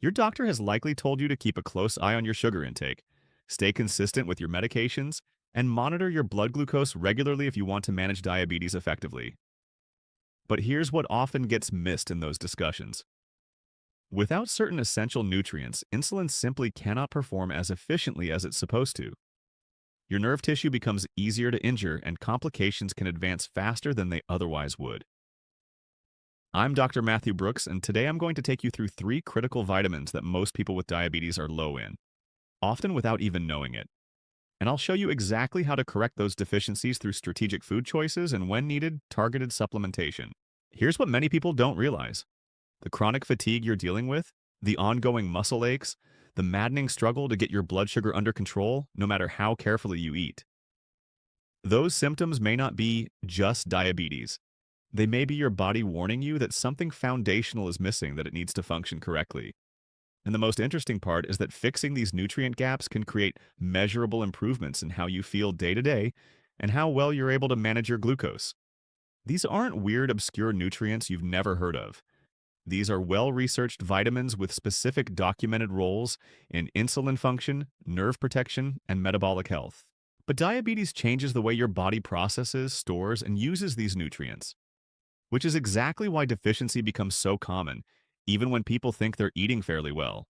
Your doctor has likely told you to keep a close eye on your sugar intake, stay consistent with your medications, and monitor your blood glucose regularly if you want to manage diabetes effectively. But here's what often gets missed in those discussions. Without certain essential nutrients, insulin simply cannot perform as efficiently as it's supposed to. Your nerve tissue becomes easier to injure, and complications can advance faster than they otherwise would. I'm Dr. Matthew Brooks, and today I'm going to take you through three critical vitamins that most people with diabetes are low in, often without even knowing it. And I'll show you exactly how to correct those deficiencies through strategic food choices and, when needed, targeted supplementation. Here's what many people don't realize: the chronic fatigue you're dealing with, the ongoing muscle aches, the maddening struggle to get your blood sugar under control, no matter how carefully you eat. Those symptoms may not be just diabetes. They may be your body warning you that something foundational is missing, that it needs to function correctly. And the most interesting part is that fixing these nutrient gaps can create measurable improvements in how you feel day to day and how well you're able to manage your glucose. These aren't weird, obscure nutrients you've never heard of. These are well-researched vitamins with specific documented roles in insulin function, nerve protection, and metabolic health. But diabetes changes the way your body processes, stores, and uses these nutrients, which is exactly why deficiency becomes so common, even when people think they're eating fairly well.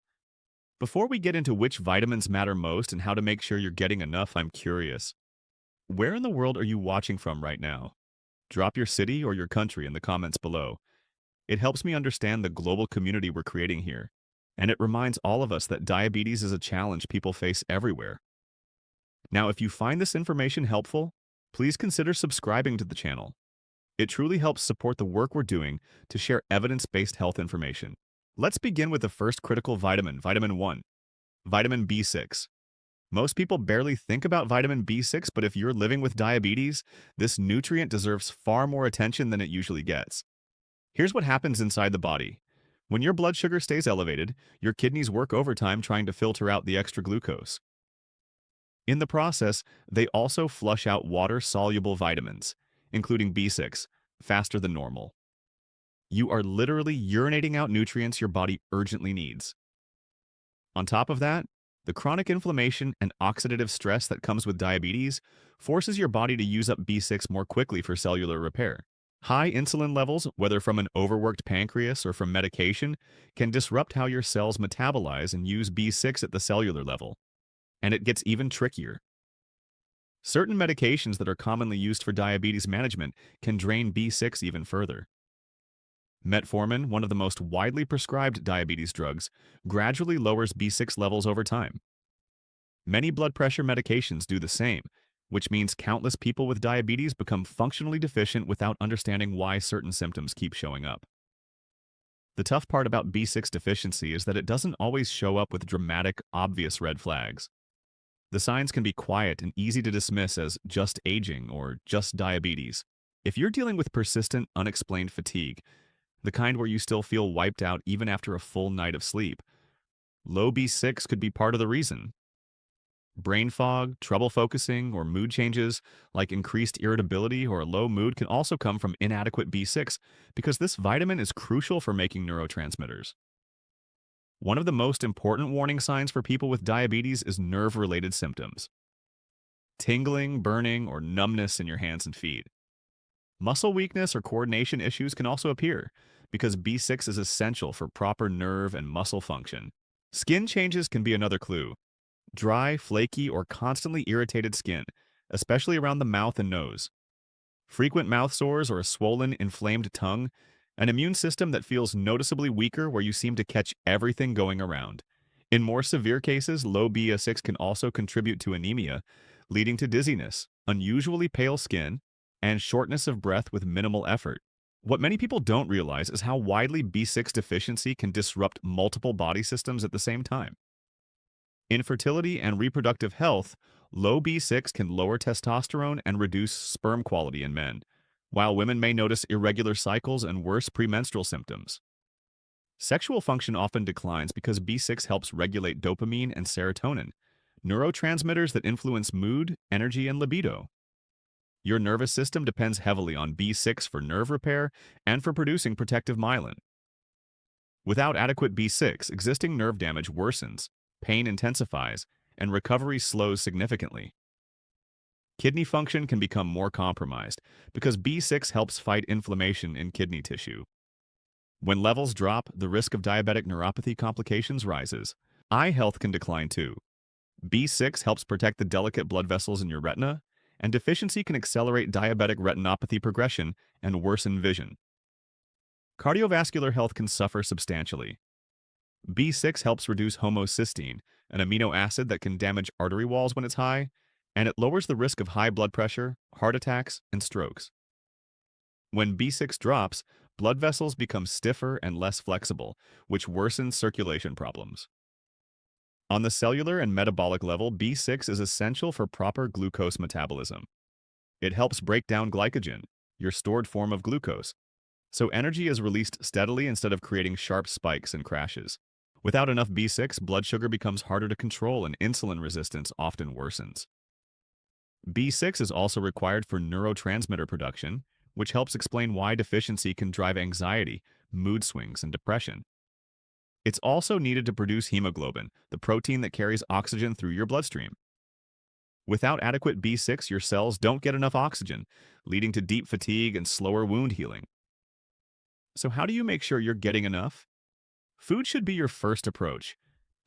Before we get into which vitamins matter most and how to make sure you're getting enough, I'm curious. Where in the world are you watching from right now? Drop your city or your country in the comments below. It helps me understand the global community we're creating here, and it reminds all of us that diabetes is a challenge people face everywhere. Now, if you find this information helpful, please consider subscribing to the channel. It truly helps support the work we're doing to share evidence-based health information. Let's begin with the first critical vitamin, vitamin 1, vitamin B6. Most people barely think about vitamin B6, but if you're living with diabetes, this nutrient deserves far more attention than it usually gets. Here's what happens inside the body. When your blood sugar stays elevated, your kidneys work overtime trying to filter out the extra glucose. In the process, they also flush out water-soluble vitamins, including B6, faster than normal. You are literally urinating out nutrients your body urgently needs. On top of that, the chronic inflammation and oxidative stress that comes with diabetes forces your body to use up B6 more quickly for cellular repair. High insulin levels, whether from an overworked pancreas or from medication, can disrupt how your cells metabolize and use B6 at the cellular level. And it gets even trickier. Certain medications that are commonly used for diabetes management can drain B6 even further. Metformin, one of the most widely prescribed diabetes drugs, gradually lowers B6 levels over time. Many blood pressure medications do the same, which means countless people with diabetes become functionally deficient without understanding why certain symptoms keep showing up. The tough part about B6 deficiency is that it doesn't always show up with dramatic, obvious red flags. The signs can be quiet and easy to dismiss as just aging or just diabetes. If you're dealing with persistent, unexplained fatigue, the kind where you still feel wiped out even after a full night of sleep, low B6 could be part of the reason. Brain fog, trouble focusing, or mood changes like increased irritability or a low mood can also come from inadequate B6 because this vitamin is crucial for making neurotransmitters. One of the most important warning signs for people with diabetes is nerve-related symptoms: tingling, burning, or numbness in your hands and feet. Muscle weakness or coordination issues can also appear because B6 is essential for proper nerve and muscle function. Skin changes can be another clue. Dry, flaky, or constantly irritated skin, especially around the mouth and nose. Frequent mouth sores or a swollen, inflamed tongue. An immune system that feels noticeably weaker where you seem to catch everything going around. In more severe cases, low B6 can also contribute to anemia, leading to dizziness, unusually pale skin, and shortness of breath with minimal effort. What many people don't realize is how widely B6 deficiency can disrupt multiple body systems at the same time. In fertility and reproductive health, low B6 can lower testosterone and reduce sperm quality in men, while women may notice irregular cycles and worse premenstrual symptoms. Sexual function often declines because B6 helps regulate dopamine and serotonin, neurotransmitters that influence mood, energy, and libido. Your nervous system depends heavily on B6 for nerve repair and for producing protective myelin. Without adequate B6, existing nerve damage worsens, pain intensifies, and recovery slows significantly. Kidney function can become more compromised because B6 helps fight inflammation in kidney tissue. When levels drop, the risk of diabetic neuropathy complications rises. Eye health can decline too. B6 helps protect the delicate blood vessels in your retina, and deficiency can accelerate diabetic retinopathy progression and worsen vision. Cardiovascular health can suffer substantially. B6 helps reduce homocysteine, an amino acid that can damage artery walls when it's high, and it lowers the risk of high blood pressure, heart attacks, and strokes. When B6 drops, blood vessels become stiffer and less flexible, which worsens circulation problems. On the cellular and metabolic level, B6 is essential for proper glucose metabolism. It helps break down glycogen, your stored form of glucose, so energy is released steadily instead of creating sharp spikes and crashes. Without enough B6, blood sugar becomes harder to control and insulin resistance often worsens. B6 is also required for neurotransmitter production, which helps explain why deficiency can drive anxiety, mood swings, and depression. It's also needed to produce hemoglobin, the protein that carries oxygen through your bloodstream. Without adequate B6, your cells don't get enough oxygen, leading to deep fatigue and slower wound healing. So how do you make sure you're getting enough? Food should be your first approach.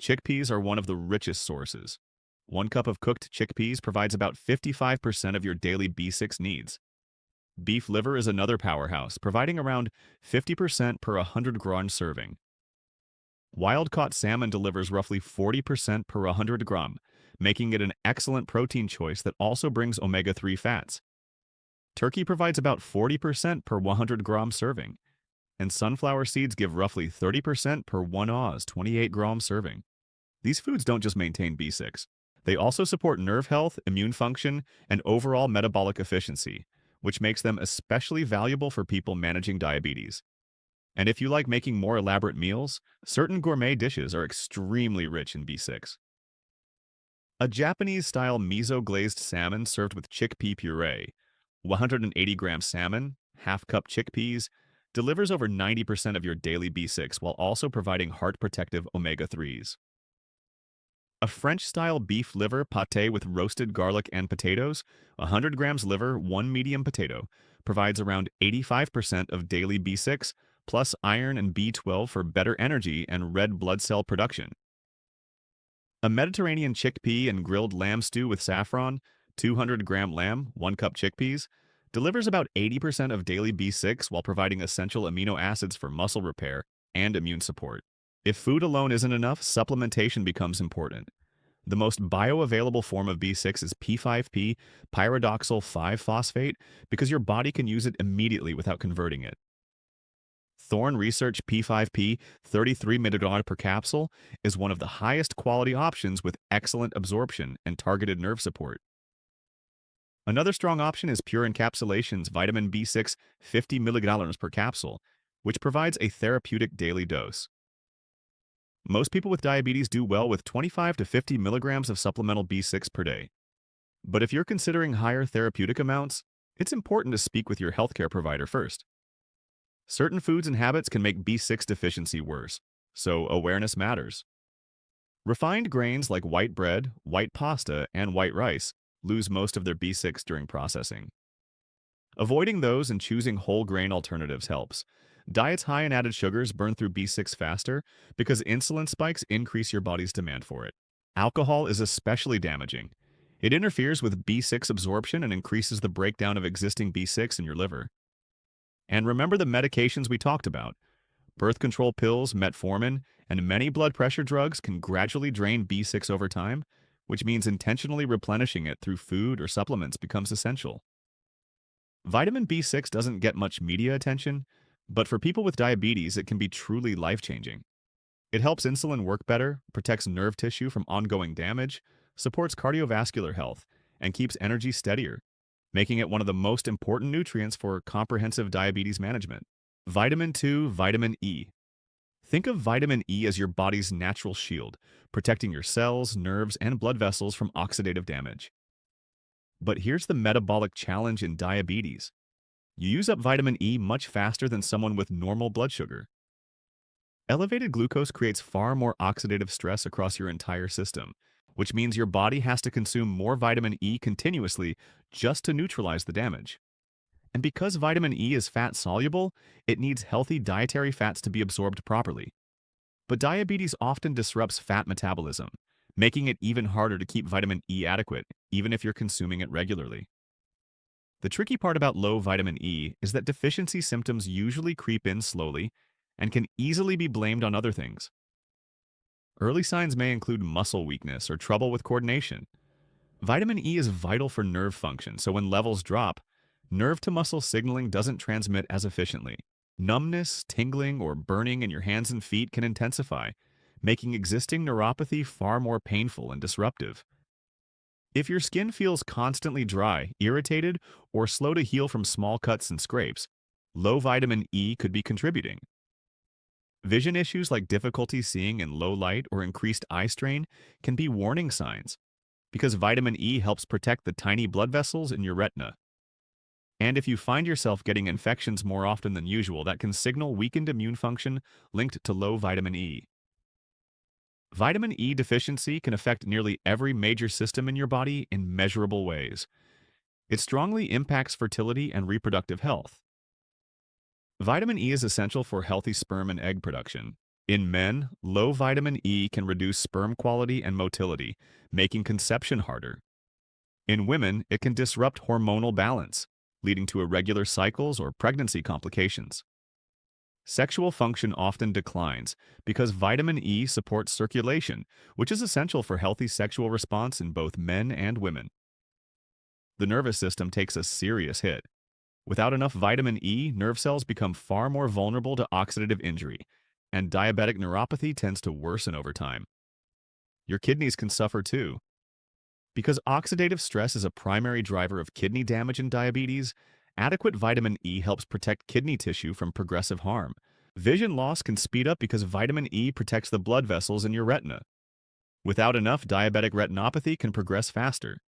Chickpeas are one of the richest sources. 1 cup of cooked chickpeas provides about 55% of your daily B6 needs. Beef liver is another powerhouse, providing around 50% per 100-gram serving. Wild-caught salmon delivers roughly 40% per 100 gram, making it an excellent protein choice that also brings omega-3 fats. Turkey provides about 40% per 100-gram serving, and sunflower seeds give roughly 30% per 1 Oz 28-gram serving. These foods don't just maintain B6. They also support nerve health, immune function, and overall metabolic efficiency, which makes them especially valuable for people managing diabetes. And if you like making more elaborate meals, certain gourmet dishes are extremely rich in B6. A Japanese-style miso-glazed salmon served with chickpea puree, 180-gram salmon, half-cup chickpeas, delivers over 90% of your daily B6 while also providing heart-protective omega-3s. A French-style beef liver pâté with roasted garlic and potatoes, 100 grams liver, 1 medium potato, provides around 85% of daily B6, plus iron and B12 for better energy and red blood cell production. A Mediterranean chickpea and grilled lamb stew with saffron, 200-gram lamb, 1 cup chickpeas, delivers about 80% of daily B6 while providing essential amino acids for muscle repair and immune support. If food alone isn't enough, supplementation becomes important. The most bioavailable form of B6 is P5P, pyridoxal 5-phosphate, because your body can use it immediately without converting it. Thorne Research P5P 33 mg per capsule is one of the highest quality options with excellent absorption and targeted nerve support. Another strong option is Pure Encapsulation's vitamin B6 50 mg per capsule, which provides a therapeutic daily dose. Most people with diabetes do well with 25 to 50 milligrams of supplemental B6 per day. But if you're considering higher therapeutic amounts, it's important to speak with your healthcare provider first. Certain foods and habits can make B6 deficiency worse, so awareness matters. Refined grains like white bread, white pasta, and white rice lose most of their B6 during processing. Avoiding those and choosing whole grain alternatives helps. Diets high in added sugars burn through B6 faster because insulin spikes increase your body's demand for it. Alcohol is especially damaging. It interferes with B6 absorption and increases the breakdown of existing B6 in your liver. And remember the medications we talked about. Birth control pills, metformin, and many blood pressure drugs can gradually drain B6 over time, which means intentionally replenishing it through food or supplements becomes essential. Vitamin B6 doesn't get much media attention, but for people with diabetes, it can be truly life-changing. It helps insulin work better, protects nerve tissue from ongoing damage, supports cardiovascular health, and keeps energy steadier, making it one of the most important nutrients for comprehensive diabetes management. Vitamin 2, vitamin E. Think of vitamin E as your body's natural shield, protecting your cells, nerves, and blood vessels from oxidative damage. But here's the metabolic challenge in diabetes. You use up vitamin E much faster than someone with normal blood sugar. Elevated glucose creates far more oxidative stress across your entire system, which means your body has to consume more vitamin E continuously just to neutralize the damage. And because vitamin E is fat soluble, it needs healthy dietary fats to be absorbed properly. But diabetes often disrupts fat metabolism, making it even harder to keep vitamin E adequate, even if you're consuming it regularly. The tricky part about low vitamin E is that deficiency symptoms usually creep in slowly and can easily be blamed on other things. Early signs may include muscle weakness or trouble with coordination. Vitamin E is vital for nerve function, so when levels drop, nerve-to-muscle signaling doesn't transmit as efficiently. Numbness, tingling, or burning in your hands and feet can intensify, making existing neuropathy far more painful and disruptive. If your skin feels constantly dry, irritated, or slow to heal from small cuts and scrapes, low vitamin E could be contributing. Vision issues like difficulty seeing in low light or increased eye strain can be warning signs, because vitamin E helps protect the tiny blood vessels in your retina. And if you find yourself getting infections more often than usual, that can signal weakened immune function linked to low vitamin E. Vitamin E deficiency can affect nearly every major system in your body in measurable ways. It strongly impacts fertility and reproductive health. Vitamin E is essential for healthy sperm and egg production. In men, low vitamin E can reduce sperm quality and motility, making conception harder. In women, it can disrupt hormonal balance, leading to irregular cycles or pregnancy complications. Sexual function often declines because vitamin E supports circulation, which is essential for healthy sexual response in both men and women. The nervous system takes a serious hit. Without enough vitamin E, nerve cells become far more vulnerable to oxidative injury, and diabetic neuropathy tends to worsen over time. Your kidneys can suffer too. Because oxidative stress is a primary driver of kidney damage in diabetes, adequate vitamin E helps protect kidney tissue from progressive harm. Vision loss can speed up because vitamin E protects the blood vessels in your retina. Without enough, diabetic retinopathy can progress faster.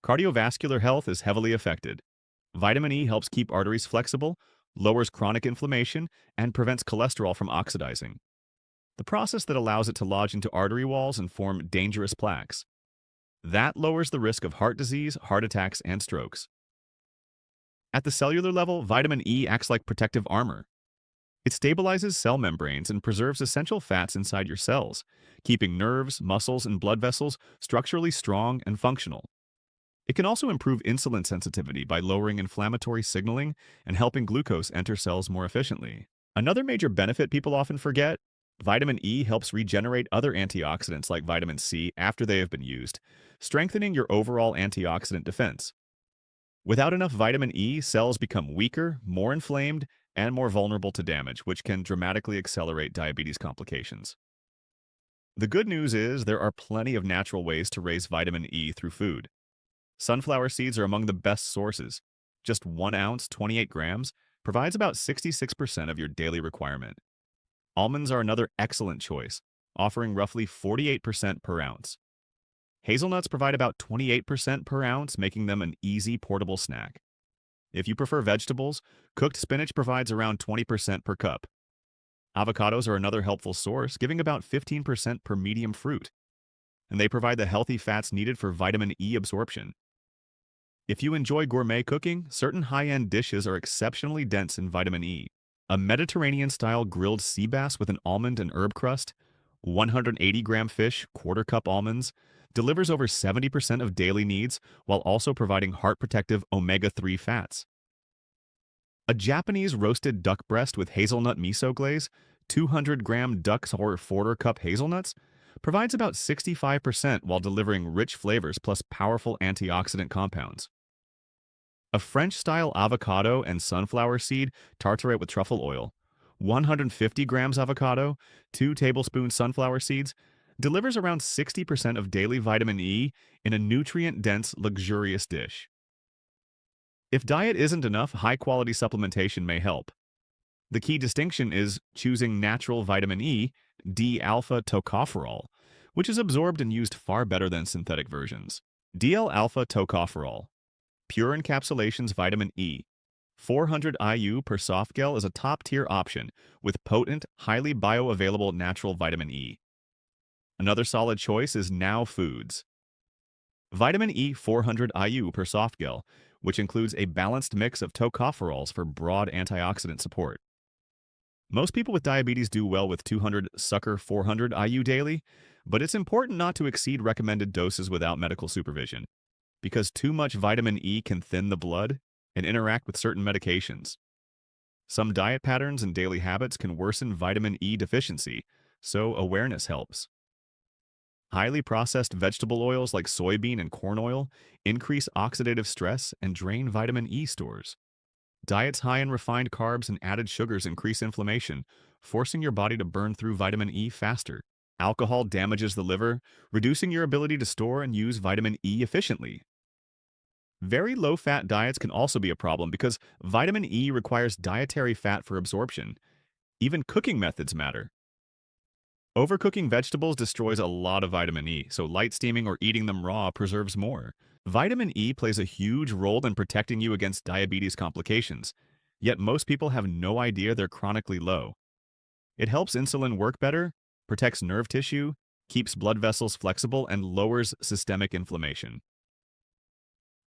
Cardiovascular health is heavily affected. Vitamin E helps keep arteries flexible, lowers chronic inflammation, and prevents cholesterol from oxidizing, the process that allows it to lodge into artery walls and form dangerous plaques. That lowers the risk of heart disease, heart attacks, and strokes. At the cellular level, vitamin E acts like protective armor. It stabilizes cell membranes and preserves essential fats inside your cells, keeping nerves, muscles, and blood vessels structurally strong and functional. It can also improve insulin sensitivity by lowering inflammatory signaling and helping glucose enter cells more efficiently. Another major benefit people often forget: vitamin E helps regenerate other antioxidants like vitamin C after they have been used, strengthening your overall antioxidant defense. Without enough vitamin E, cells become weaker, more inflamed, and more vulnerable to damage, which can dramatically accelerate diabetes complications. The good news is there are plenty of natural ways to raise vitamin E through food. Sunflower seeds are among the best sources. Just 1 ounce, 28 grams, provides about 66% of your daily requirement. Almonds are another excellent choice, offering roughly 48% per ounce. Hazelnuts provide about 28% per ounce, making them an easy portable snack. If you prefer vegetables, cooked spinach provides around 20% per cup. Avocados are another helpful source, giving about 15% per medium fruit, and they provide the healthy fats needed for vitamin E absorption. If you enjoy gourmet cooking, certain high-end dishes are exceptionally dense in vitamin E. A Mediterranean-style grilled sea bass with an almond and herb crust, 180-gram fish, quarter-cup almonds, delivers over 70% of daily needs while also providing heart-protective omega-3 fats. A Japanese roasted duck breast with hazelnut miso glaze, 200-gram duck's or quarter-cup hazelnuts, provides about 65% while delivering rich flavors plus powerful antioxidant compounds. A French-style avocado and sunflower seed tartare with truffle oil, 150 grams avocado, 2 tablespoons sunflower seeds, delivers around 60% of daily vitamin E in a nutrient-dense, luxurious dish. If diet isn't enough, high-quality supplementation may help. The key distinction is choosing natural vitamin E, D-alpha tocopherol, which is absorbed and used far better than synthetic versions. DL-alpha tocopherol, pure encapsulations vitamin E, 400 IU per soft gel is a top-tier option with potent, highly bioavailable natural vitamin E. Another solid choice is Now Foods. Vitamin E 400 IU per soft gel, which includes a balanced mix of tocopherols for broad antioxidant support. Most people with diabetes do well with 200 Sucker 400 IU daily, but it's important not to exceed recommended doses without medical supervision, because too much vitamin E can thin the blood and interact with certain medications. Some diet patterns and daily habits can worsen vitamin E deficiency, so awareness helps. Highly processed vegetable oils like soybean and corn oil increase oxidative stress and drain vitamin E stores. Diets high in refined carbs and added sugars increase inflammation, forcing your body to burn through vitamin E faster. Alcohol damages the liver, reducing your ability to store and use vitamin E efficiently. Very low-fat diets can also be a problem because vitamin E requires dietary fat for absorption. Even cooking methods matter. Overcooking vegetables destroys a lot of vitamin E, so light steaming or eating them raw preserves more. Vitamin E plays a huge role in protecting you against diabetes complications, yet most people have no idea they're chronically low. It helps insulin work better, protects nerve tissue, keeps blood vessels flexible, and lowers systemic inflammation.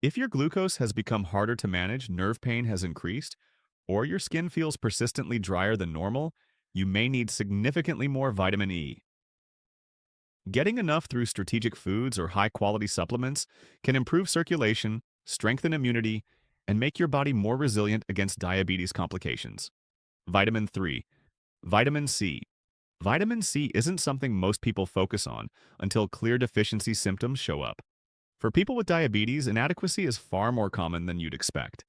If your glucose has become harder to manage, nerve pain has increased, or your skin feels persistently drier than normal, you may need significantly more vitamin E. Getting enough through strategic foods or high-quality supplements can improve circulation, strengthen immunity, and make your body more resilient against diabetes complications. Vitamin 3. Vitamin C. Vitamin C isn't something most people focus on until clear deficiency symptoms show up. For people with diabetes, inadequacy is far more common than you'd expect.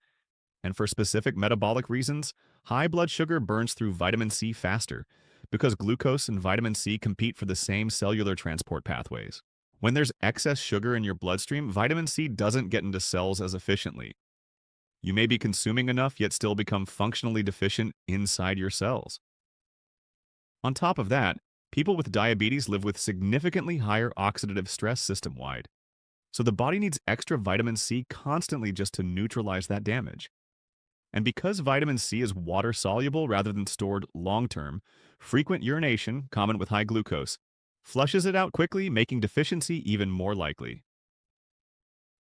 And for specific metabolic reasons, high blood sugar burns through vitamin C faster because glucose and vitamin C compete for the same cellular transport pathways. When there's excess sugar in your bloodstream, vitamin C doesn't get into cells as efficiently. You may be consuming enough yet still become functionally deficient inside your cells. On top of that, people with diabetes live with significantly higher oxidative stress system-wide. So the body needs extra vitamin C constantly just to neutralize that damage. And because vitamin C is water-soluble rather than stored long-term, frequent urination, common with high glucose, flushes it out quickly, making deficiency even more likely.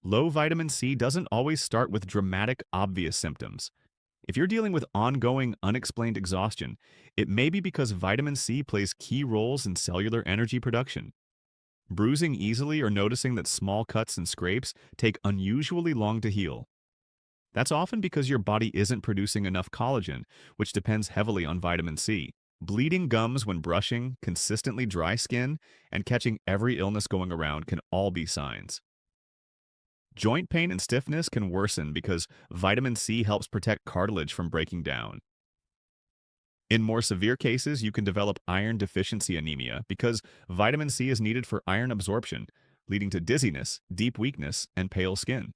Low vitamin C doesn't always start with dramatic, obvious symptoms. If you're dealing with ongoing, unexplained exhaustion, it may be because vitamin C plays key roles in cellular energy production. Bruising easily or noticing that small cuts and scrapes take unusually long to heal. That's often because your body isn't producing enough collagen, which depends heavily on vitamin C. Bleeding gums when brushing, consistently dry skin, and catching every illness going around can all be signs. Joint pain and stiffness can worsen because vitamin C helps protect cartilage from breaking down. In more severe cases, you can develop iron deficiency anemia because vitamin C is needed for iron absorption, leading to dizziness, deep weakness, and pale skin.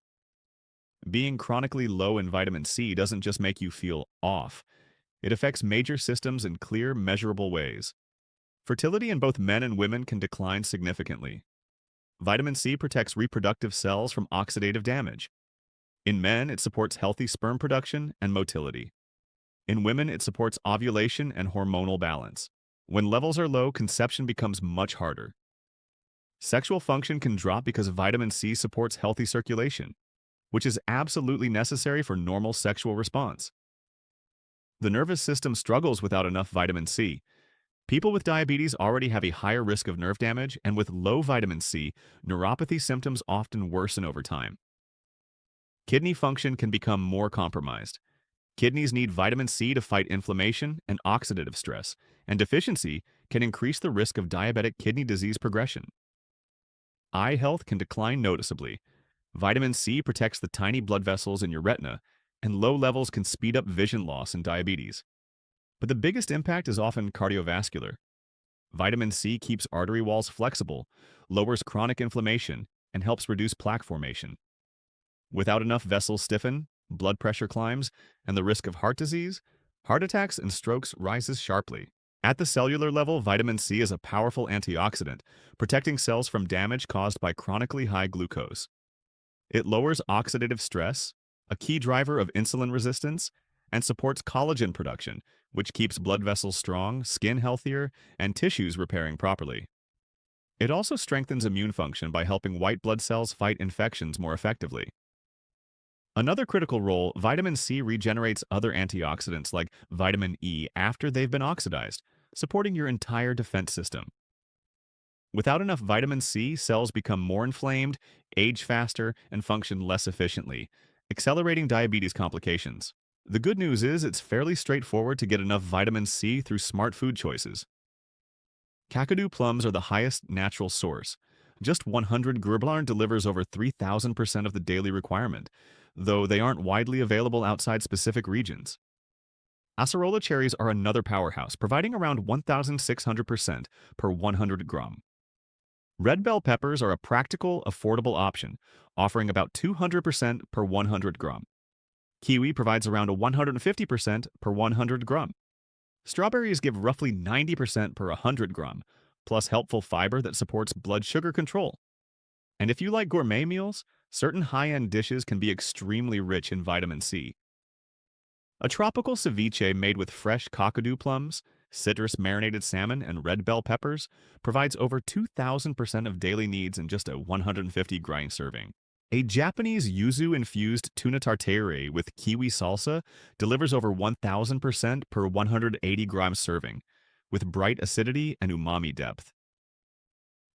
Being chronically low in vitamin C doesn't just make you feel off. It affects major systems in clear, measurable ways. Fertility in both men and women can decline significantly. Vitamin C protects reproductive cells from oxidative damage. In men, it supports healthy sperm production and motility. In women, it supports ovulation and hormonal balance. When levels are low, conception becomes much harder. Sexual function can drop because vitamin C supports healthy circulation, which is absolutely necessary for normal sexual response. The nervous system struggles without enough vitamin C. People with diabetes already have a higher risk of nerve damage, and with low vitamin C, neuropathy symptoms often worsen over time. Kidney function can become more compromised. Kidneys need vitamin C to fight inflammation and oxidative stress, and deficiency can increase the risk of diabetic kidney disease progression. Eye health can decline noticeably. Vitamin C protects the tiny blood vessels in your retina, and low levels can speed up vision loss in diabetes. But the biggest impact is often cardiovascular. Vitamin C keeps artery walls flexible, lowers chronic inflammation, and helps reduce plaque formation. Without enough vessels stiffen, blood pressure climbs, and the risk of heart disease, heart attacks and strokes rises sharply. At the cellular level, vitamin C is a powerful antioxidant, protecting cells from damage caused by chronically high glucose. It lowers oxidative stress, a key driver of insulin resistance, and supports collagen production, which keeps blood vessels strong, skin healthier, and tissues repairing properly. It also strengthens immune function by helping white blood cells fight infections more effectively. Another critical role, vitamin C regenerates other antioxidants like vitamin E after they've been oxidized, supporting your entire defense system. Without enough vitamin C, cells become more inflamed, age faster, and function less efficiently, accelerating diabetes complications. The good news is it's fairly straightforward to get enough vitamin C through smart food choices. Kakadu plums are the highest natural source. Just 100 Gerblarn delivers over 3,000% of the daily requirement, though they aren't widely available outside specific regions. Acerola cherries are another powerhouse, providing around 1,600% per 100 gram. Red bell peppers are a practical, affordable option, offering about 200% per 100 gram. Kiwi provides around a 150% per 100 gram. Strawberries give roughly 90% per 100 gram, plus helpful fiber that supports blood sugar control. And if you like gourmet meals, certain high-end dishes can be extremely rich in vitamin C. A tropical ceviche made with fresh kakadu plums, citrus marinated salmon, and red bell peppers provides over 2,000% of daily needs in just a 150-gram serving. A Japanese yuzu-infused tuna tartare with kiwi salsa delivers over 1,000% per 180-gram serving, with bright acidity and umami depth.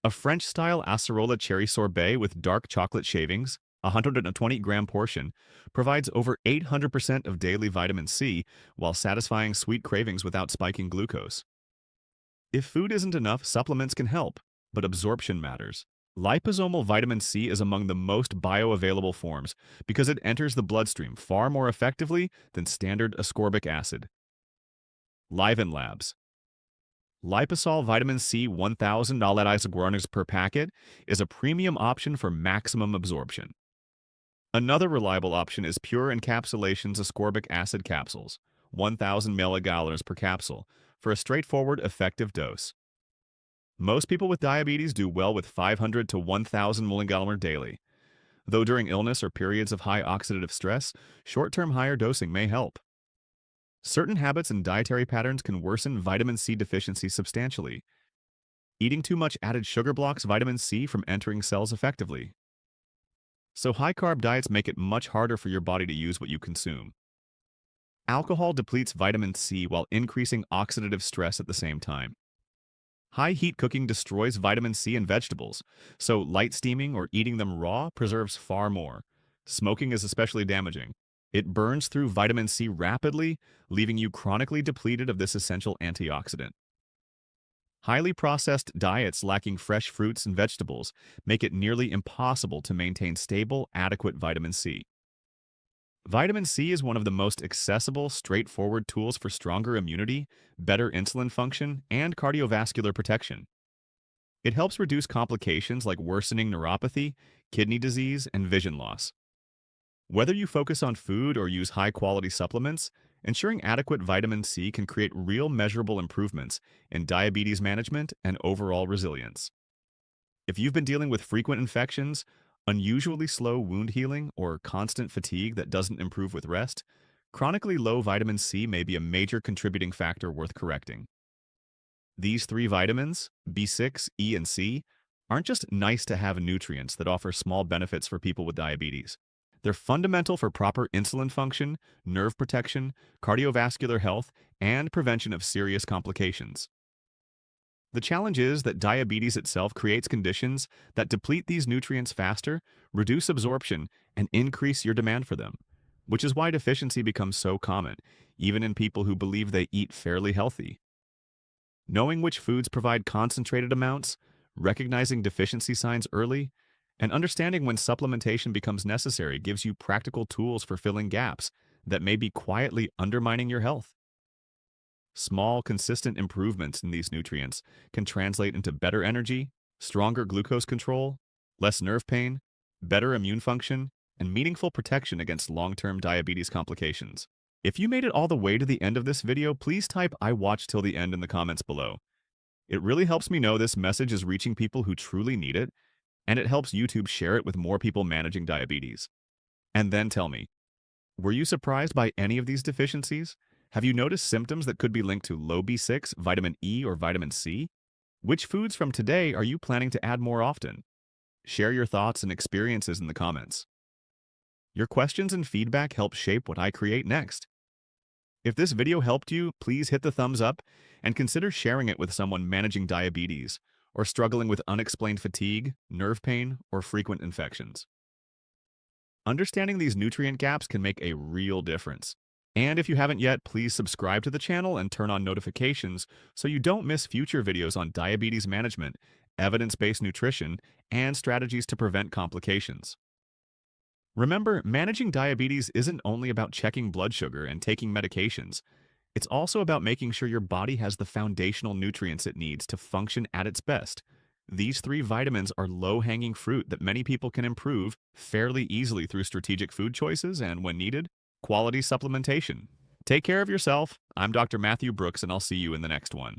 A French-style acerola cherry sorbet with dark chocolate shavings, a 120-gram portion, provides over 800% of daily vitamin C while satisfying sweet cravings without spiking glucose. If food isn't enough, supplements can help, but absorption matters. Liposomal vitamin C is among the most bioavailable forms because it enters the bloodstream far more effectively than standard ascorbic acid. Liven Labs. Liposol vitamin C 1,000 isoguaners per packet is a premium option for maximum absorption. Another reliable option is Pure Encapsulation's ascorbic acid capsules, 1,000 milligallons per capsule, for a straightforward, effective dose. Most people with diabetes do well with 500 to 1,000 milligallons daily, though during illness or periods of high oxidative stress, short-term higher dosing may help. Certain habits and dietary patterns can worsen vitamin C deficiency substantially. Eating too much added sugar blocks vitamin C from entering cells effectively. So high-carb diets make it much harder for your body to use what you consume. Alcohol depletes vitamin C while increasing oxidative stress at the same time. High-heat cooking destroys vitamin C in vegetables, so light steaming or eating them raw preserves far more. Smoking is especially damaging. It burns through vitamin C rapidly, leaving you chronically depleted of this essential antioxidant. Highly processed diets lacking fresh fruits and vegetables make it nearly impossible to maintain stable, adequate vitamin C. Vitamin C is one of the most accessible, straightforward tools for stronger immunity, better insulin function, and cardiovascular protection. It helps reduce complications like worsening neuropathy, kidney disease, and vision loss. Whether you focus on food or use high-quality supplements, ensuring adequate vitamin C can create real measurable improvements in diabetes management and overall resilience. If you've been dealing with frequent infections, unusually slow wound healing, or constant fatigue that doesn't improve with rest, chronically low vitamin C may be a major contributing factor worth correcting. These three vitamins, B6, E, and C, aren't just nice-to-have nutrients that offer small benefits for people with diabetes. They're fundamental for proper insulin function, nerve protection, cardiovascular health, and prevention of serious complications. The challenge is that diabetes itself creates conditions that deplete these nutrients faster, reduce absorption, and increase your demand for them, which is why deficiency becomes so common, even in people who believe they eat fairly healthy. Knowing which foods provide concentrated amounts, recognizing deficiency signs early, and understanding when supplementation becomes necessary gives you practical tools for filling gaps that may be quietly undermining your health. Small, consistent improvements in these nutrients can translate into better energy, stronger glucose control, less nerve pain, better immune function, and meaningful protection against long-term diabetes complications. If you made it all the way to the end of this video, please type "I watched till the end" in the comments below. It really helps me know this message is reaching people who truly need it, and it helps YouTube share it with more people managing diabetes. And then tell me, Were you surprised by any of these deficiencies? Have you noticed symptoms that could be linked to low B6, vitamin E, or vitamin C? Which foods from today are you planning to add more often? Share your thoughts and experiences in the comments. Your questions and feedback help shape what I create next. If this video helped you, please hit the thumbs up and consider sharing it with someone managing diabetes or struggling with unexplained fatigue, nerve pain, or frequent infections. Understanding these nutrient gaps can make a real difference. And if you haven't yet, please subscribe to the channel and turn on notifications so you don't miss future videos on diabetes management, evidence-based nutrition, and strategies to prevent complications. Remember, managing diabetes isn't only about checking blood sugar and taking medications. It's also about making sure your body has the foundational nutrients it needs to function at its best. These three vitamins are low-hanging fruit that many people can improve fairly easily through strategic food choices and, when needed, quality supplementation. Take care of yourself. I'm Dr. Matthew Brooks, and I'll see you in the next one.